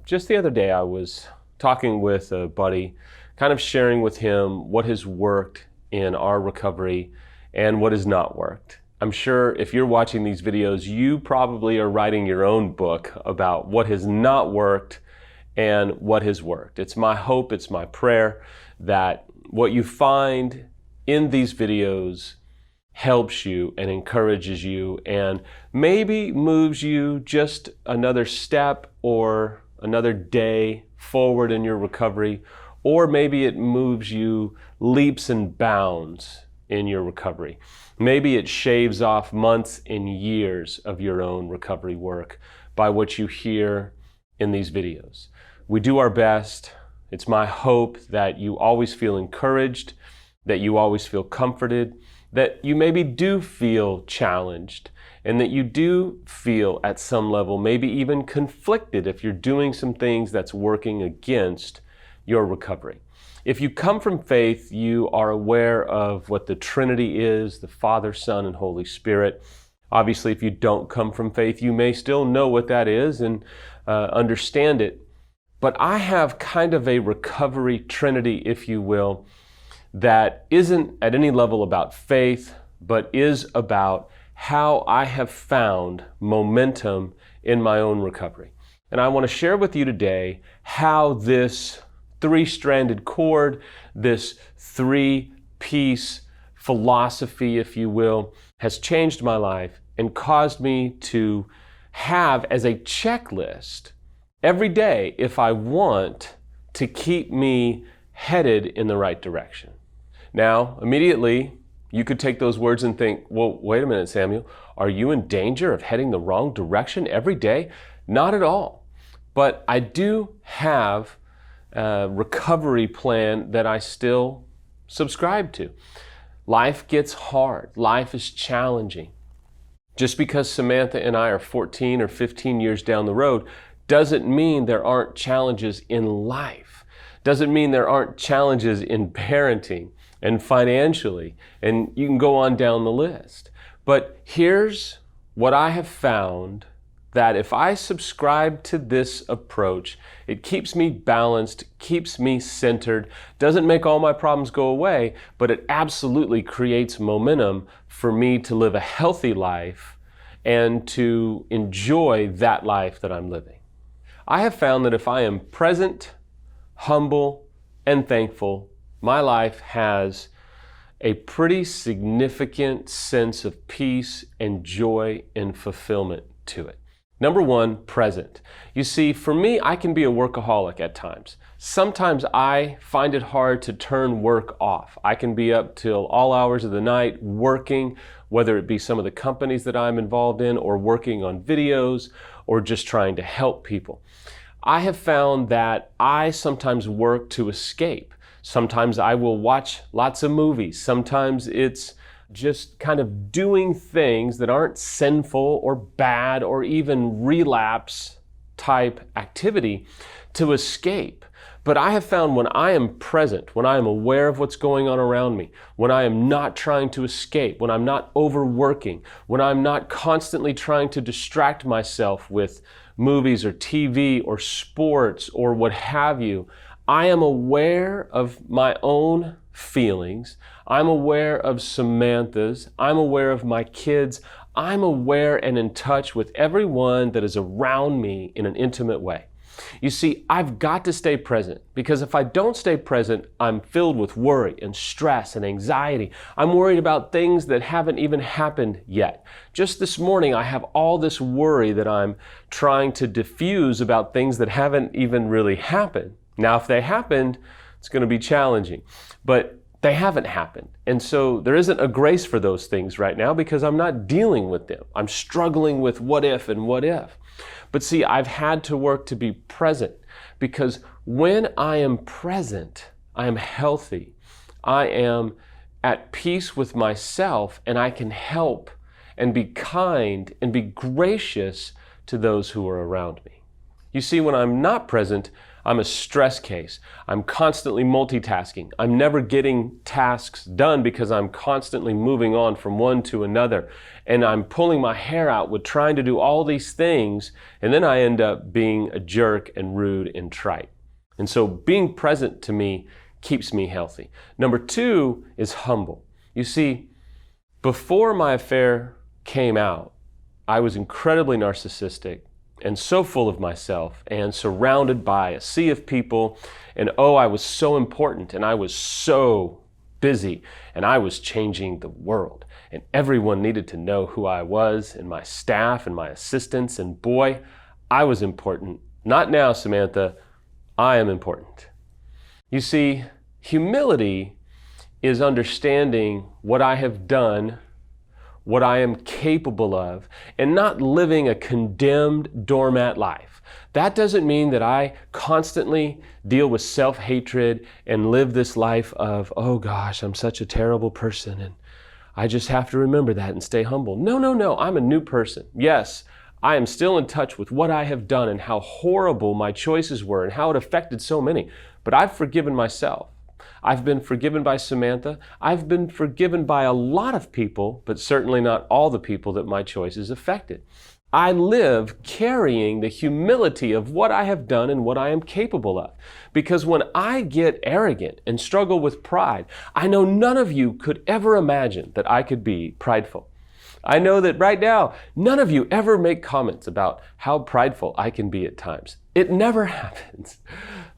Just the other day I was talking with a buddy, kind of sharing with him what has worked in our recovery and what has not worked. I'm sure if you're watching these videos, you probably are writing your own book about what has not worked and what has worked. It's my hope, it's my prayer that what you find in these videos helps you and encourages you and maybe moves you just another step or another day forward in your recovery, or maybe it moves you leaps and bounds in your recovery. Maybe it shaves off months and years of your own recovery work by what you hear in these videos. We do our best. It's my hope that you always feel encouraged, that you always feel comforted, that you maybe do feel challenged, and that you do feel at some level maybe even conflicted if you're doing some things that's working against your recovery. If you come from faith, you are aware of what the Trinity is, the Father, Son, and Holy Spirit. Obviously, if you don't come from faith, you may still know what that is and understand it. But I have kind of a recovery trinity, if you will, that isn't at any level about faith, but is about how I have found momentum in my own recovery. And I want to share with you today how this three-stranded cord, this three-piece philosophy, if you will, has changed my life and caused me to have as a checklist every day if I want to keep me headed in the right direction. Now, immediately, you could take those words and think, well, wait a minute, Samuel, are you in danger of heading the wrong direction every day? Not at all. But I do have a recovery plan that I still subscribe to. Life gets hard. Life is challenging. Just because Samantha and I are 14 or 15 years down the road doesn't mean there aren't challenges in life. Doesn't mean there aren't challenges in parenting and financially, and you can go on down the list. But here's what I have found, that if I subscribe to this approach, it keeps me balanced, keeps me centered, doesn't make all my problems go away, but it absolutely creates momentum for me to live a healthy life and to enjoy that life that I'm living. I have found that if I am present, humble, and thankful, my life has a pretty significant sense of peace and joy and fulfillment to it. Number one, present. You see, for me, I can be a workaholic at times. Sometimes I find it hard to turn work off. I can be up till all hours of the night working, whether it be some of the companies that I'm involved in or working on videos or just trying to help people. I have found that I sometimes work to escape. Sometimes I will watch lots of movies. Sometimes it's just kind of doing things that aren't sinful or bad or even relapse type activity to escape. But I have found when I am present, when I am aware of what's going on around me, when I am not trying to escape, when I'm not overworking, when I'm not constantly trying to distract myself with movies or TV or sports or what have you, I am aware of my own feelings. I'm aware of Samantha's. I'm aware of my kids. I'm aware and in touch with everyone that is around me in an intimate way. You see, I've got to stay present, because if I don't stay present, I'm filled with worry and stress and anxiety. I'm worried about things that haven't even happened yet. Just this morning, I have all this worry that I'm trying to diffuse about things that haven't even really happened. Now, if they happened, it's going to be challenging, but they haven't happened. And so there isn't a grace for those things right now because I'm not dealing with them. I'm struggling with what if and what if. But see, I've had to work to be present, because when I am present, I am healthy. I am at peace with myself, and I can help and be kind and be gracious to those who are around me. You see, when I'm not present, I'm a stress case. I'm constantly multitasking. I'm never getting tasks done because I'm constantly moving on from one to another. And I'm pulling my hair out with trying to do all these things. And then I end up being a jerk and rude and trite. And so being present to me keeps me healthy. Number 2 is humble. You see, before my affair came out, I was incredibly narcissistic and so full of myself and surrounded by a sea of people. And I was so important and I was so busy and I was changing the world. And everyone needed to know who I was and my staff and my assistants. And boy, I was important. Not now, Samantha. I am important. You see, humility is understanding what I have done, what I am capable of, and not living a condemned doormat life. That doesn't mean that I constantly deal with self-hatred and live this life of, oh gosh, I'm such a terrible person and I just have to remember that and stay humble. No, I'm a new person. Yes, I am still in touch with what I have done and how horrible my choices were and how it affected so many, but I've forgiven myself. I've been forgiven by Samantha. I've been forgiven by a lot of people, but certainly not all the people that my choices affected. I live carrying the humility of what I have done and what I am capable of. Because when I get arrogant and struggle with pride, I know none of you could ever imagine that I could be prideful. I know that right now, none of you ever make comments about how prideful I can be at times. It never happens.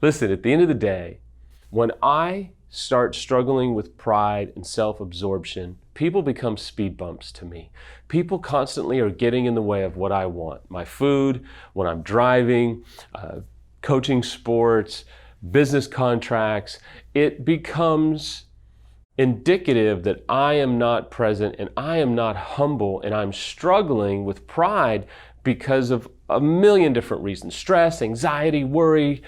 Listen, at the end of the day, when I start struggling with pride and self-absorption, people become speed bumps to me. People constantly are getting in the way of what I want. My food, when I'm driving, coaching sports, business contracts, it becomes indicative that I am not present and I am not humble and I'm struggling with pride because of a million different reasons. Stress, anxiety, worry,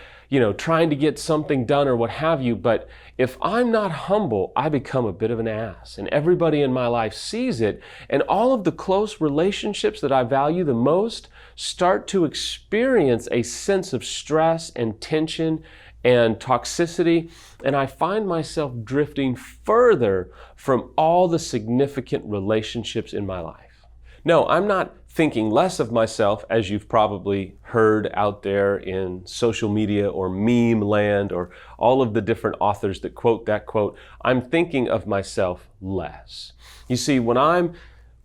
trying to get something done or what have you. But if I'm not humble, I become a bit of an ass. And everybody in my life sees it. And all of the close relationships that I value the most start to experience a sense of stress and tension and toxicity. And I find myself drifting further from all the significant relationships in my life. No, I'm not thinking less of myself, as you've probably heard out there in social media or meme land or all of the different authors that quote that quote. I'm thinking of myself less. You see, when I'm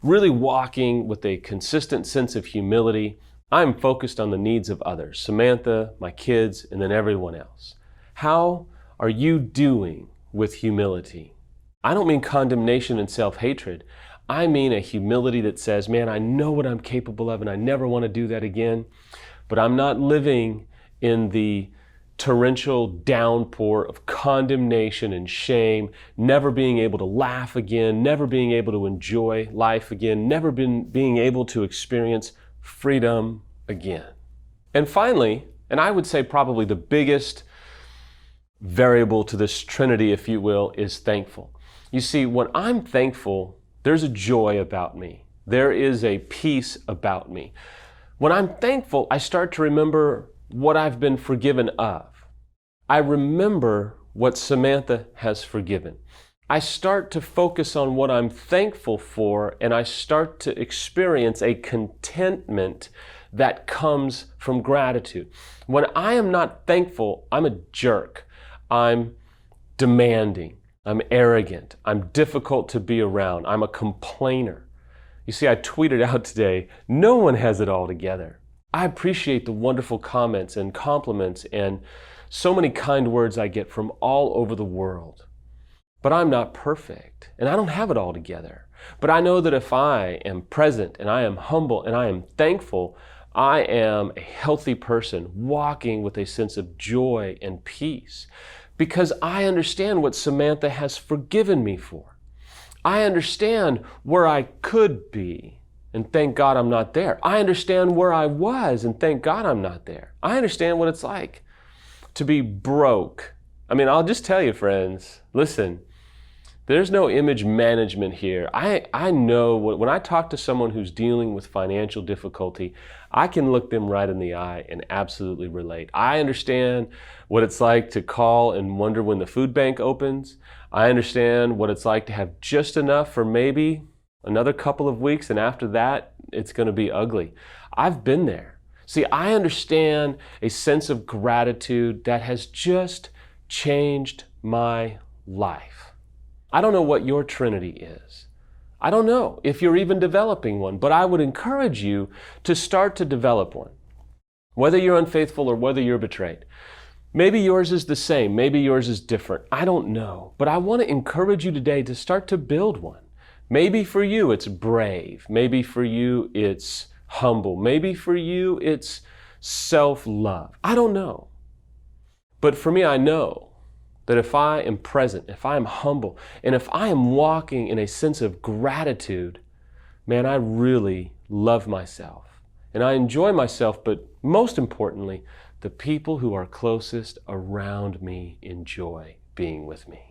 really walking with a consistent sense of humility, I'm focused on the needs of others, Samantha, my kids, and then everyone else. How are you doing with humility? I don't mean condemnation and self-hatred. I mean a humility that says, man, I know what I'm capable of and I never want to do that again, but I'm not living in the torrential downpour of condemnation and shame, never being able to laugh again, never being able to enjoy life again, never being able to experience freedom again. And finally, and I would say probably the biggest variable to this trinity, if you will, is thankful. You see, when I'm thankful, there's a joy about me. There is a peace about me. When I'm thankful, I start to remember what I've been forgiven of. I remember what Samantha has forgiven. I start to focus on what I'm thankful for, and I start to experience a contentment that comes from gratitude. When I am not thankful, I'm a jerk. I'm demanding. I'm arrogant. I'm difficult to be around. I'm a complainer. You see, I tweeted out today, no one has it all together. I appreciate the wonderful comments and compliments and so many kind words I get from all over the world. But I'm not perfect, and I don't have it all together. But I know that if I am present and I am humble and I am thankful, I am a healthy person walking with a sense of joy and peace. Because I understand what Samantha has forgiven me for. I understand where I could be, and thank God I'm not there. I understand where I was, and thank God I'm not there. I understand what it's like to be broke. I mean, I'll just tell you, friends, listen, There's no image management here. I know when I talk to someone who's dealing with financial difficulty, I can look them right in the eye and absolutely relate. I understand what it's like to call and wonder when the food bank opens. I understand what it's like to have just enough for maybe another couple of weeks, and after that, it's going to be ugly. I've been there. See, I understand a sense of gratitude that has just changed my life. I don't know what your Trinity is. I don't know if you're even developing one, but I would encourage you to start to develop one. Whether you're unfaithful or whether you're betrayed. Maybe yours is the same, maybe yours is different. I don't know, but I want to encourage you today to start to build one. Maybe for you it's brave, maybe for you it's humble, maybe for you it's self-love. I don't know. But for me, I know that if I am present, if I am humble, and if I am walking in a sense of gratitude, man, I really love myself. And I enjoy myself, but most importantly, the people who are closest around me enjoy being with me.